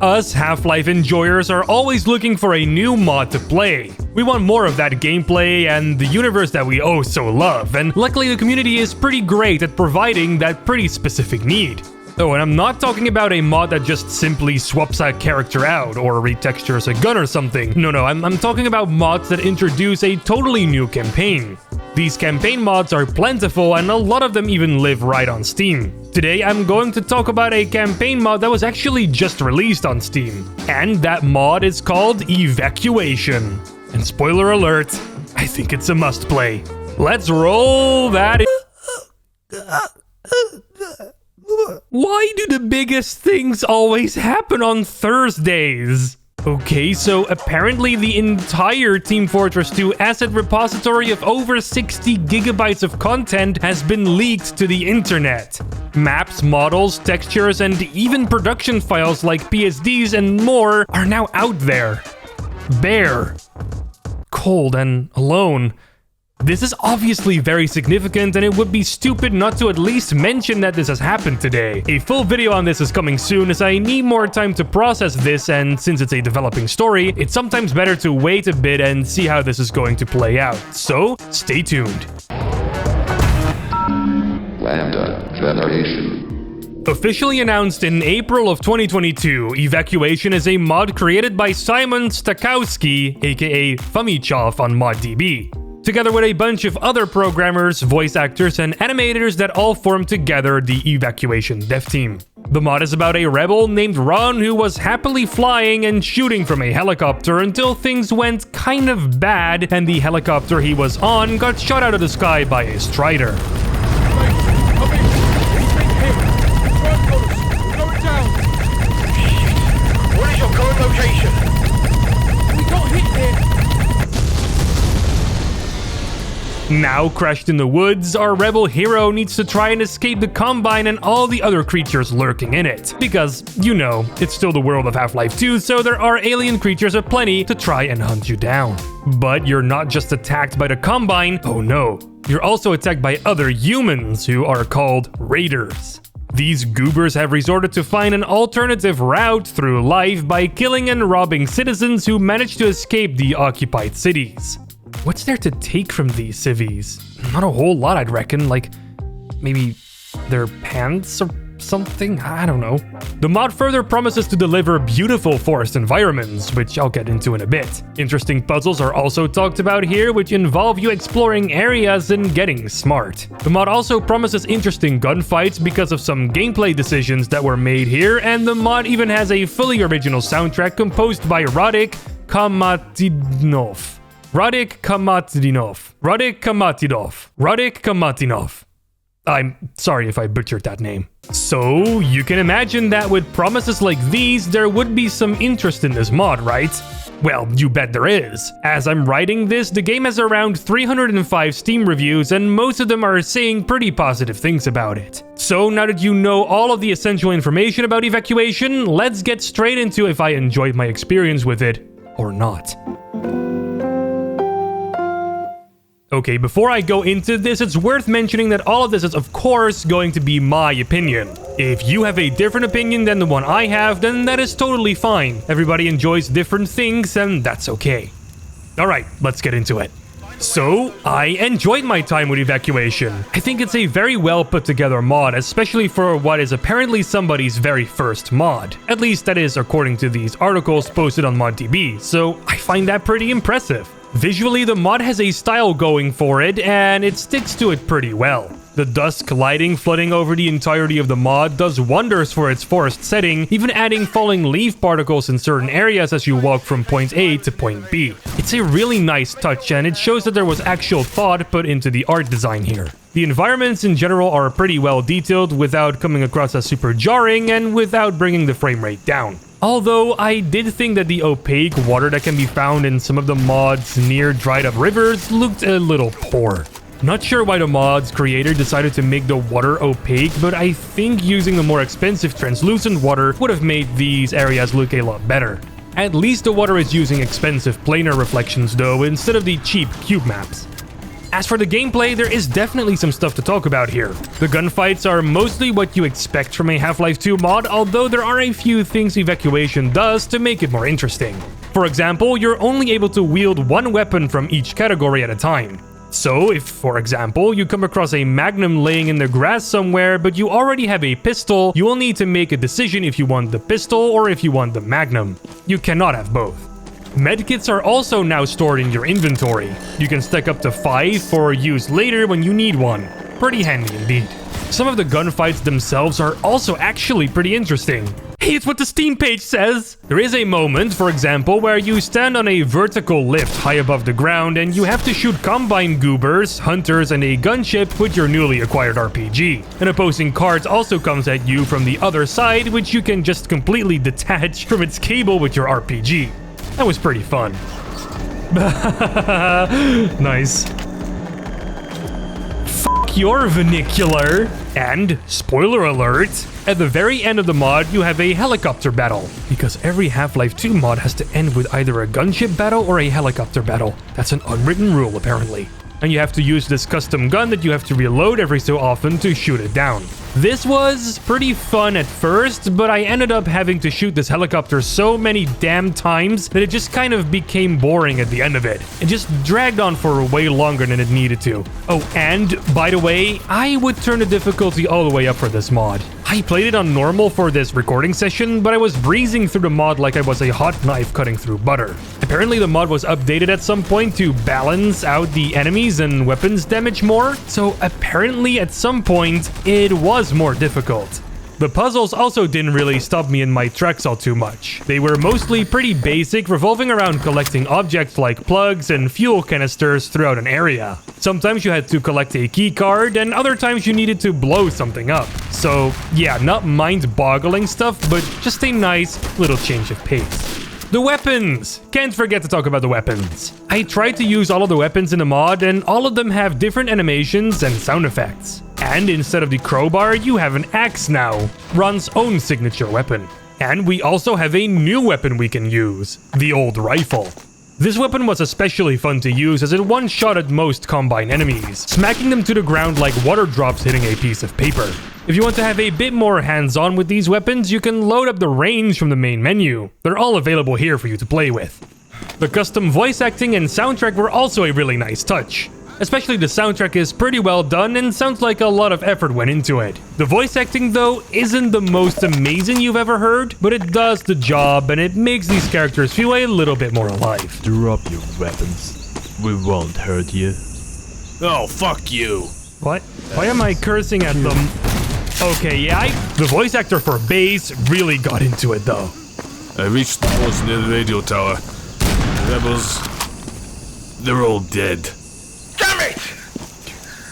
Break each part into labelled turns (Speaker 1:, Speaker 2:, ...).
Speaker 1: Us Half-Life enjoyers are always looking for a new mod to play. We want more of that gameplay and the universe that we oh so love, and luckily the community is pretty great at providing that pretty specific need. Oh, and I'm not talking about a mod that just simply swaps a character out or retextures a gun or something. No, I'm talking about mods that introduce a totally new campaign. These campaign mods are plentiful and a lot of them even live right on Steam. Today I'm going to talk about a campaign mod that was actually just released on Steam. And that mod is called EVACUATION. And spoiler alert, I think it's a must play. Let's roll that. Why do the biggest things always happen on Thursdays? Okay, so apparently the entire Team Fortress 2 asset repository of over 60 gigabytes of content has been leaked to the internet. Maps, models, textures, and even production files like PSDs and more are now out there. Bare. Cold and alone. This is obviously very significant, and it would be stupid not to at least mention that this has happened today. A full video on this is coming soon, as I need more time to process this, and since it's a developing story, it's sometimes better to wait a bit and see how this is going to play out. So, stay tuned. LambdaGeneration. Officially announced in April of 2022, EVACUATION is a mod created by Simon Stakowski, aka Famichov on ModDB, together with a bunch of other programmers, voice actors, and animators that all form together the EVACUATION dev team. The mod is about a rebel named Ron who was happily flying and shooting from a helicopter until things went kind of bad and the helicopter he was on got shot out of the sky by a Strider.
Speaker 2: What is your current location? We got hit here.
Speaker 1: Now crashed in the woods, our rebel hero needs to try and escape the Combine and all the other creatures lurking in it. Because, you know, it's still the world of Half-Life 2, so there are alien creatures aplenty to try and hunt you down. But you're not just attacked by the Combine, oh no. You're also attacked by other humans who are called Raiders. These goobers have resorted to find an alternative route through life by killing and robbing citizens who manage to escape the occupied cities. What's there to take from these civvies? Not a whole lot, I'd reckon. Like, maybe their pants or something? I don't know. The mod further promises to deliver beautiful forest environments, which I'll get into in a bit. Interesting puzzles are also talked about here, which involve you exploring areas and getting smart. The mod also promises interesting gunfights because of some gameplay decisions that were made here, and the mod even has a fully original soundtrack composed by Radik Khamatdinov. I'm sorry if I butchered that name. So, you can imagine that with promises like these, there would be some interest in this mod, right? Well, you bet there is. As I'm writing this, the game has around 305 Steam reviews, and most of them are saying pretty positive things about it. So, now that you know all of the essential information about EVACUATION, let's get straight into if I enjoyed my experience with it or not. Okay, before I go into this, it's worth mentioning that all of this is of course going to be my opinion. If you have a different opinion than the one I have, then that is totally fine. Everybody enjoys different things, and that's okay. Alright, let's get into it. So, I enjoyed my time with EVACUATION. I think it's a very well put together mod, especially for what is apparently somebody's very first mod. At least that is according to these articles posted on ModDB, so I find that pretty impressive. Visually, the mod has a style going for it, and it sticks to it pretty well. The dusk lighting flooding over the entirety of the mod does wonders for its forest setting, even adding falling leaf particles in certain areas as you walk from point A to point B. It's a really nice touch, and it shows that there was actual thought put into the art design here. The environments in general are pretty well detailed without coming across as super jarring and without bringing the frame rate down. Although I did think that the opaque water that can be found in some of the mods near dried up rivers looked a little poor. Not sure why the mod's creator decided to make the water opaque, but I think using the more expensive translucent water would have made these areas look a lot better. At least the water is using expensive planar reflections though, instead of the cheap cube maps. As for the gameplay, there is definitely some stuff to talk about here. The gunfights are mostly what you expect from a Half-Life 2 mod, although there are a few things Evacuation does to make it more interesting. For example, you're only able to wield one weapon from each category at a time. So, if, for example, you come across a Magnum laying in the grass somewhere, but you already have a pistol, you will need to make a decision if you want the pistol or if you want the Magnum. You cannot have both. Medkits are also now stored in your inventory. You can stack up to 5 for use later when you need one. Pretty handy indeed. Some of the gunfights themselves are also actually pretty interesting. Hey, it's what the Steam page says! There is a moment, for example, where you stand on a vertical lift high above the ground and you have to shoot combine goobers, hunters, and a gunship with your newly acquired RPG. An opposing cart also comes at you from the other side, which you can just completely detach from its cable with your RPG. That was pretty fun. Nice. Fuck your vernacular. And, spoiler alert, at the very end of the mod, you have a helicopter battle. Because every Half-Life 2 mod has to end with either a gunship battle or a helicopter battle. That's an unwritten rule, apparently. And you have to use this custom gun that you have to reload every so often to shoot it down. This was pretty fun at first, but I ended up having to shoot this helicopter so many damn times that it just kind of became boring at the end of it. It just dragged on for way longer than it needed to. Oh, and by the way, I would turn the difficulty all the way up for this mod. I played it on normal for this recording session, but I was breezing through the mod like I was a hot knife cutting through butter. Apparently the mod was updated at some point to balance out the enemies and weapons damage more, so apparently at some point it was more difficult. The puzzles also didn't really stop me in my tracks all too much. They were mostly pretty basic, revolving around collecting objects like plugs and fuel canisters throughout an area. Sometimes you had to collect a key card, and other times you needed to blow something up. So yeah, not mind-boggling stuff, but just a nice little change of pace. The weapons! Can't forget to talk about the weapons. I tried to use all of the weapons in the mod, and all of them have different animations and sound effects. And instead of the crowbar, you have an axe now, Ron's own signature weapon. And we also have a new weapon we can use, the old rifle. This weapon was especially fun to use as it one-shotted most Combine enemies, smacking them to the ground like water drops hitting a piece of paper. If you want to have a bit more hands-on with these weapons, you can load up the range from the main menu. They're all available here for you to play with. The custom voice acting and soundtrack were also a really nice touch. Especially the soundtrack is pretty well done and sounds like a lot of effort went into it. The voice acting though isn't the most amazing you've ever heard, but it does the job and it makes these characters feel a little bit more alive.
Speaker 3: Drop your weapons. We won't hurt you.
Speaker 2: Oh, fuck you.
Speaker 1: What? Why am I cursing at them? Okay, yeah, the voice actor for Bass really got into it though.
Speaker 2: I reached the post near the radio tower. The rebels, they're all dead. Damn it!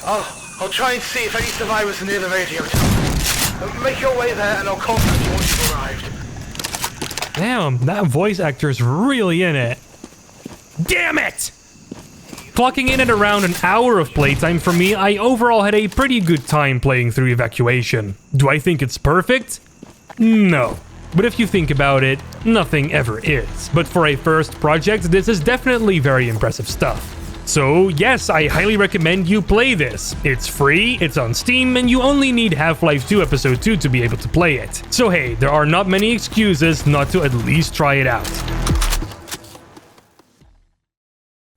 Speaker 2: I'll try and see if any survivors are near the radio tower. Make your way there and I'll contact you once you've arrived.
Speaker 1: Damn, that voice actor's really in it. Damn it! Clocking in at around an hour of playtime for me, I overall had a pretty good time playing through Evacuation. Do I think it's perfect? No. But if you think about it, nothing ever is. But for a first project, this is definitely very impressive stuff. So yes, I highly recommend you play this. It's free, it's on Steam, and you only need Half-Life 2 Episode 2 to be able to play it. So hey, there are not many excuses not to at least try it out.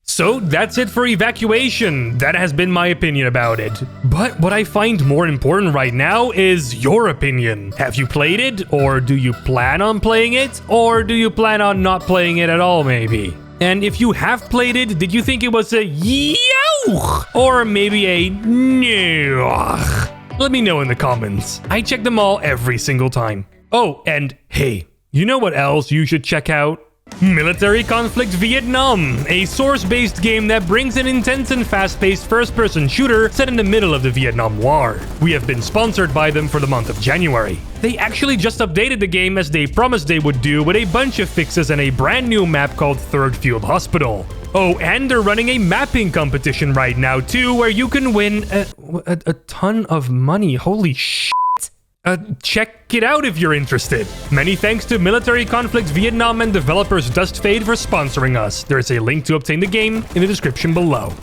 Speaker 1: So that's it for Evacuation. That has been my opinion about it. But what I find more important right now is your opinion. Have you played it? Or do you plan on playing it? Or do you plan on not playing it at all, maybe? And if you have played it, did you think it was a yow? Or maybe a no? Let me know in the comments. I check them all every single time. Oh, and hey, you know what else you should check out? Military Conflict Vietnam, a source-based game that brings an intense and fast-paced first-person shooter set in the middle of the Vietnam War. We have been sponsored by them for the month of January. They actually just updated the game as they promised they would do with a bunch of fixes and a brand new map called Third Field Hospital. Oh, and they're running a mapping competition right now too, where you can win a ton of money. Holy shit. Check it out if you're interested. Many thanks to Military Conflict Vietnam and developers Dust Fade for sponsoring us. There's a link to obtain the game in the description below.